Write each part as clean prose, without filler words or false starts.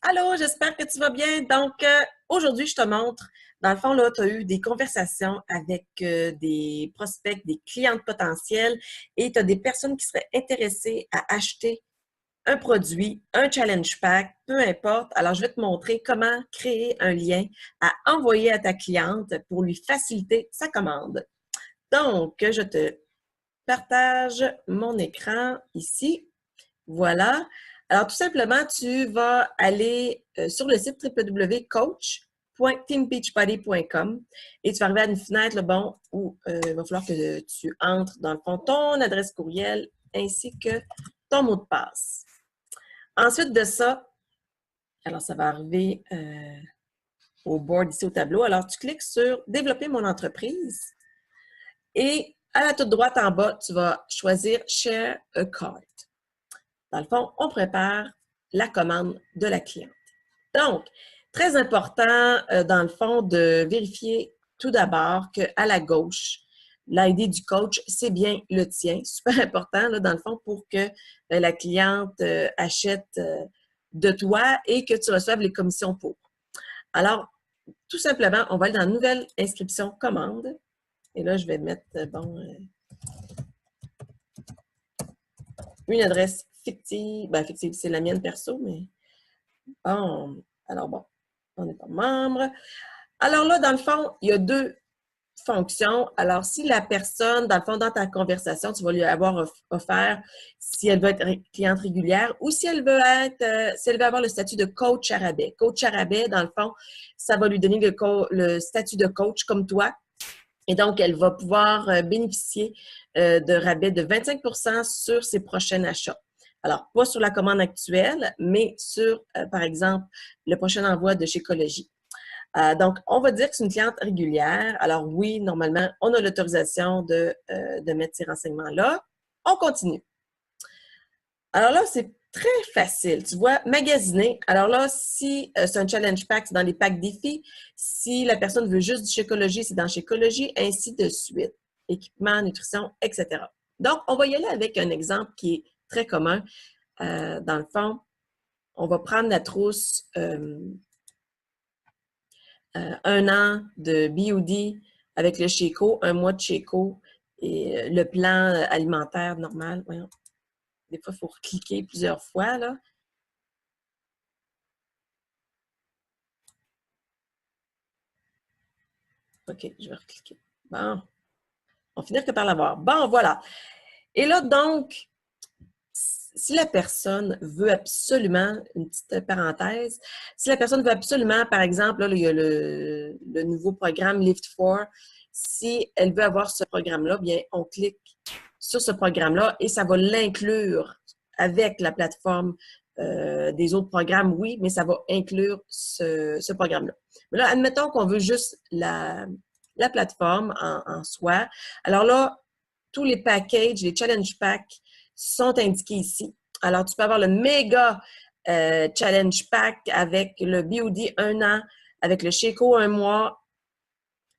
Allô, j'espère que tu vas bien. Donc, aujourd'hui, je te montre, dans le fond, là, tu as eu des conversations avec des prospects, des clientes potentielles et tu as des personnes qui seraient intéressées à acheter un produit, un challenge pack, peu importe. Alors, je vais te montrer comment créer un lien à envoyer à ta cliente pour lui faciliter sa commande. Donc, je te partage mon écran ici. Voilà. Alors, tout simplement, tu vas aller sur le site www.coach.teambeachbody.com et tu vas arriver à une fenêtre là, bon, où il va falloir que tu entres, dans le fond, ton adresse courriel ainsi que ton mot de passe. Ensuite de ça, alors ça va arriver au board ici au tableau. Alors, tu cliques sur « Développer mon entreprise » et à la toute droite en bas, tu vas choisir « Share a cart ». Dans le fond, on prépare la commande de la cliente. Donc, très important, dans le fond, de vérifier tout d'abord qu'à la gauche, l'ID du coach, c'est bien le tien. Super important, là, dans le fond, pour que la cliente achète de toi et que tu reçoives les commissions pour. Alors, tout simplement, on va aller dans « Nouvelle inscription commande ». Et là, je vais mettre, une adresse fictive. Ben, fictive, c'est la mienne perso, mais bon. Alors, bon, on n'est pas membre. Alors là, dans le fond, il y a deux fonctions. Alors, si la personne, dans le fond, dans ta conversation, tu vas lui avoir offert si elle veut être cliente régulière ou si elle veut être, si elle veut avoir le statut de coach à rabais. Coach à rabais, dans le fond, ça va lui donner le statut de coach comme toi. Et donc, elle va pouvoir bénéficier de rabais de 25 % sur ses prochains achats. Alors, pas sur la commande actuelle, mais sur, par exemple, le prochain envoi de chez Ecologie. Donc, on va dire que c'est une cliente régulière. Alors oui, normalement, on a l'autorisation de mettre ces renseignements-là. On continue. Alors là, c'est très facile. Tu vois, magasiner. Alors là, si c'est un challenge pack, c'est dans les packs défis. Si la personne veut juste du Shakeology, c'est dans Shakeology, ainsi de suite. Équipement, nutrition, etc. Donc, on va y aller avec un exemple qui est très commun. Dans le fond, on va prendre la trousse un an de BOD avec le Sheco, un mois de Sheco et le plan alimentaire normal. Voyons. Des fois, il faut cliquer plusieurs fois, là. OK, je vais recliquer. Bon, on finit que par l'avoir. Bon, voilà. Et là, donc, si la personne veut absolument, une petite parenthèse, si la personne veut absolument, par exemple, là, il y a le nouveau programme Lift4, si elle veut avoir ce programme-là, bien, on clique sur ce programme-là et ça va l'inclure avec la plateforme des autres programmes, oui, mais ça va inclure ce programme-là. Mais là, admettons qu'on veut juste la plateforme en soi. Alors là, tous les packages, les challenge packs sont indiqués ici. Alors, tu peux avoir le méga challenge pack avec le BOD 1 an, avec le Sheco 1 mois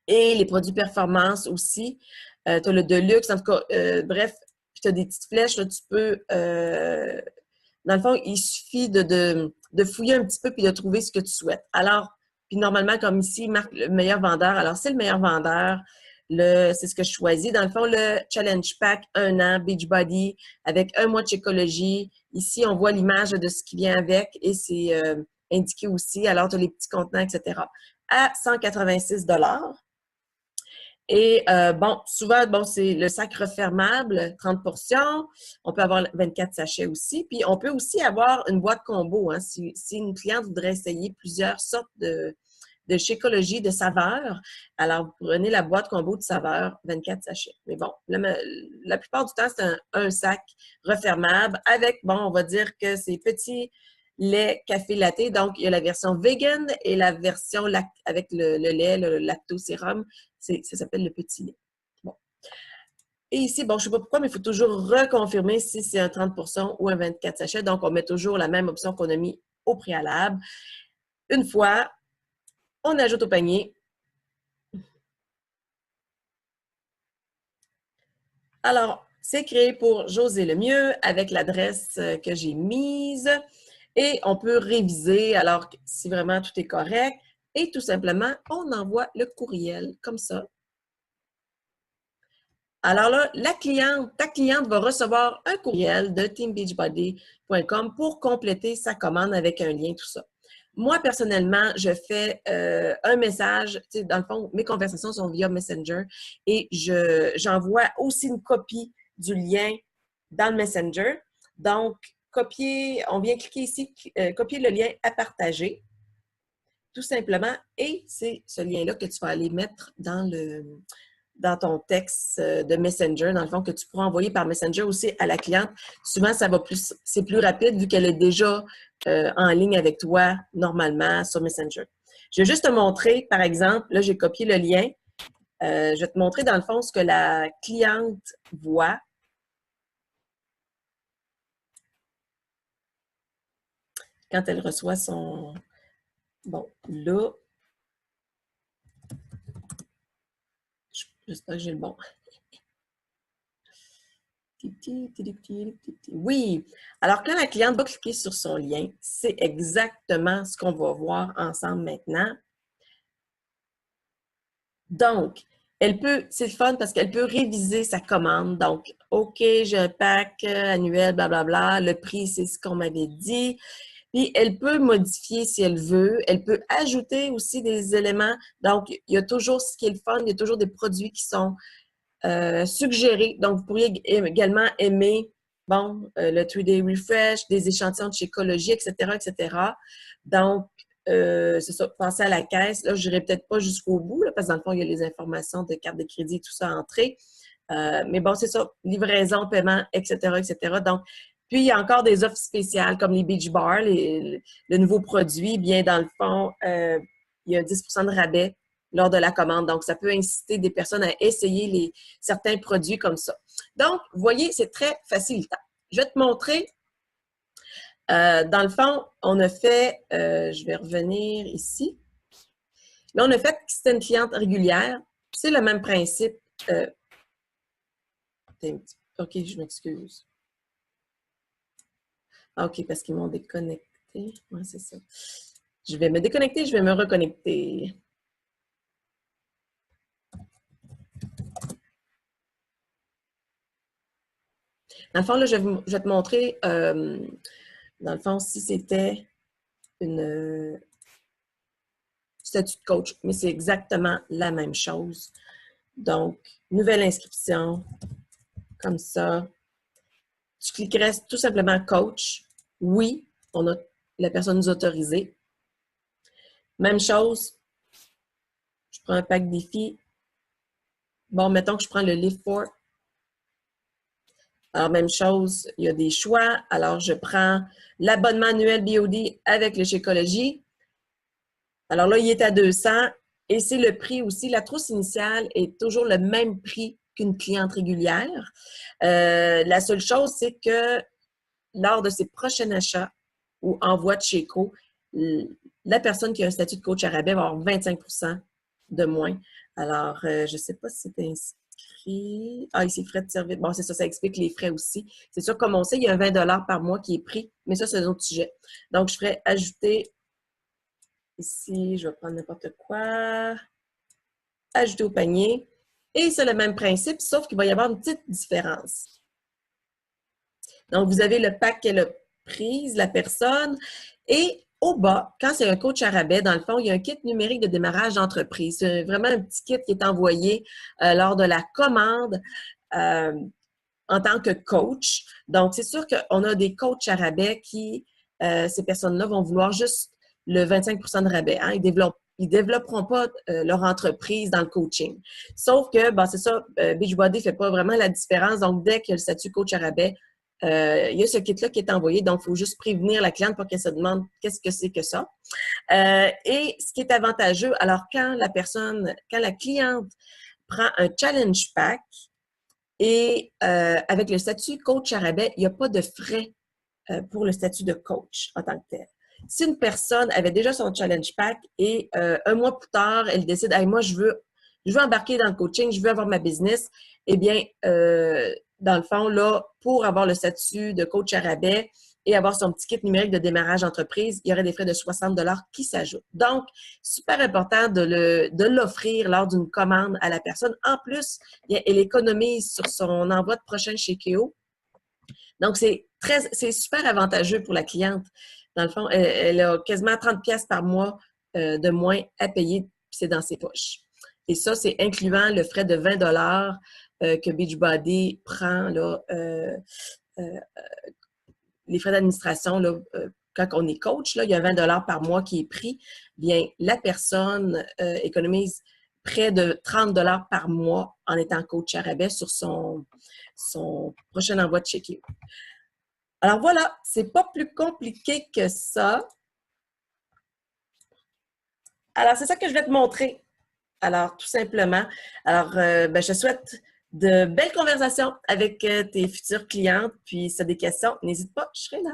et les produits performance aussi. Tu as le Deluxe, en tout cas, bref, puis tu as des petites flèches, là, tu peux, dans le fond, il suffit de fouiller un petit peu puis de trouver ce que tu souhaites. Alors, puis normalement, comme ici, il marque le meilleur vendeur. Alors, c'est le meilleur vendeur. C'est ce que je choisis. Dans le fond, le Challenge Pack 1 an, Beachbody, avec un mois de Shakeology. Ici, on voit l'image de ce qui vient avec et c'est indiqué aussi. Alors, tu as les petits contenants, etc. à 186 $. Et bon, souvent, bon, c'est le sac refermable, 30 portions. On peut avoir 24 sachets aussi. Puis, on peut aussi avoir une boîte combo. Hein, si une cliente voudrait essayer plusieurs sortes de Shakeology, de saveurs, alors vous prenez la boîte combo de saveurs, 24 sachets. Mais bon, la plupart du temps, c'est un sac refermable avec, bon, on va dire que c'est petit lait café latte. Donc, il y a la version vegan et la version avec le lait, le lactosérum. Ça s'appelle le petit lait. Bon. Et ici, bon, je ne sais pas pourquoi, mais il faut toujours reconfirmer si c'est un 30 portions ou un 24 sachets. Donc, on met toujours la même option qu'on a mis au préalable. Une fois, on ajoute au panier. Alors, c'est créé pour José Lemieux avec l'adresse que j'ai mise. Et on peut réviser alors si vraiment tout est correct. Et tout simplement, on envoie le courriel comme ça. Alors là, ta cliente va recevoir un courriel de teambeachbody.com pour compléter sa commande avec un lien, tout ça. Moi, personnellement, je fais un message, tu sais, dans le fond, mes conversations sont via Messenger et j'envoie aussi une copie du lien dans le Messenger. Donc, on vient cliquer ici, copier le lien à partager, tout simplement, et c'est ce lien-là que tu vas aller mettre dans ton texte de Messenger, dans le fond, que tu pourras envoyer par Messenger aussi à la cliente. Souvent, c'est plus rapide vu qu'elle est déjà en ligne avec toi normalement sur Messenger. Je vais juste te montrer, par exemple, là, j'ai copié le lien. Je vais te montrer, dans le fond, ce que la cliente voit. Quand elle reçoit son... Bon, là, j'espère que j'ai le bon. Oui. Alors, quand la cliente va cliquer sur son lien, c'est exactement ce qu'on va voir ensemble maintenant. Donc, c'est le fun parce qu'elle peut réviser sa commande. Donc, OK, j'ai un pack annuel, blablabla. Le prix, c'est ce qu'on m'avait dit. Puis, elle peut modifier si elle veut. Elle peut ajouter aussi des éléments. Donc, il y a toujours ce qui est le fun. Il y a toujours des produits qui sont suggérés. Donc, vous pourriez également aimer, bon, le 3-day refresh, des échantillons de chez Ecologie, etc., etc. Donc, c'est ça, pensez à la caisse. Là, je n'irai peut-être pas jusqu'au bout, là, parce que dans le fond, il y a les informations de carte de crédit et tout ça à entrer. Mais bon, c'est ça, livraison, paiement, etc., etc. Donc, puis, il y a encore des offres spéciales comme les Beach Bars, le nouveau produit. Bien, dans le fond, il y a 10 % de rabais lors de la commande. Donc, ça peut inciter des personnes à essayer certains produits comme ça. Donc, vous voyez, c'est très facilitant. Je vais te montrer. Dans le fond, on a fait, je vais revenir ici. Là, on a fait que c'était une cliente régulière. C'est le même principe. OK, je m'excuse. OK, parce qu'ils m'ont déconnecté. Oui, c'est ça. Je vais me déconnecter, je vais me reconnecter. Dans le fond, là, je vais te montrer, dans le fond, si c'était une statut de coach, mais c'est exactement la même chose. Donc, nouvelle inscription, comme ça. Tu cliquerais tout simplement coach. Oui, la personne nous autorisée. Même chose, je prends un pack défi. Bon, mettons que je prends le Live for. Alors, même chose, il y a des choix. Alors, je prends l'abonnement annuel BOD avec le chez Ecologie. Alors là, il est à 200 et c'est le prix aussi. La trousse initiale est toujours le même prix qu'une cliente régulière. La seule chose, c'est que lors de ses prochains achats ou envoi de chez Co, la personne qui a un statut de coach à rabais va avoir 25 % de moins. Alors, je ne sais pas si c'est inscrit. Ah, ici, frais de service. Bon, c'est ça, ça explique les frais aussi. C'est sûr, comme on sait, il y a un 20 $ par mois qui est pris, mais ça, c'est un autre sujet. Donc, je ferai ajouter ici, je vais prendre n'importe quoi. Ajouter au panier. Et c'est le même principe, sauf qu'il va y avoir une petite différence. Donc, vous avez le pack qu'elle a prise, la personne. Et au bas, quand c'est un coach à rabais, dans le fond, il y a un kit numérique de démarrage d'entreprise. C'est vraiment un petit kit qui est envoyé lors de la commande en tant que coach. Donc, c'est sûr qu'on a des coachs à rabais qui, ces personnes-là, vont vouloir juste le 25 % de rabais. Hein? Ils développeront pas leur entreprise dans le coaching. Sauf que, bon, c'est ça, Beachbody ne fait pas vraiment la différence. Donc, dès qu'il y a le statut coach à rabais, il y a ce kit-là qui est envoyé. Donc, il faut juste prévenir la cliente pour qu'elle se demande qu'est-ce que c'est que ça. Et ce qui est avantageux, alors quand la cliente prend un challenge pack et avec le statut coach à rabais, il n'y a pas de frais pour le statut de coach en tant que tel. Si une personne avait déjà son challenge pack et un mois plus tard, elle décide hey, moi, je veux embarquer dans le coaching, je veux avoir ma business, eh bien, dans le fond, là, pour avoir le statut de coach à rabais, et avoir son petit kit numérique de démarrage d'entreprise, il y aurait des frais de 60 qui s'ajoutent. Donc, super important de l'offrir lors d'une commande à la personne. En plus, elle économise sur son envoi de prochain chez Keo. Donc, c'est super avantageux pour la cliente. Dans le fond, elle a quasiment 30 pièces par mois de moins à payer, puis c'est dans ses poches. Et ça, c'est incluant le frais de 20 que Beachbody prend, là, les frais d'administration, là, quand on est coach, là, il y a 20 par mois qui est pris. Bien, la personne économise près de 30 par mois en étant coach à rabais sur son prochain envoi de chèque. Alors voilà, c'est pas plus compliqué que ça. Alors, c'est ça que je vais te montrer. Alors, tout simplement. Alors, je te souhaite de belles conversations avec tes futures clientes. Puis, si tu as des questions, n'hésite pas, je serai là.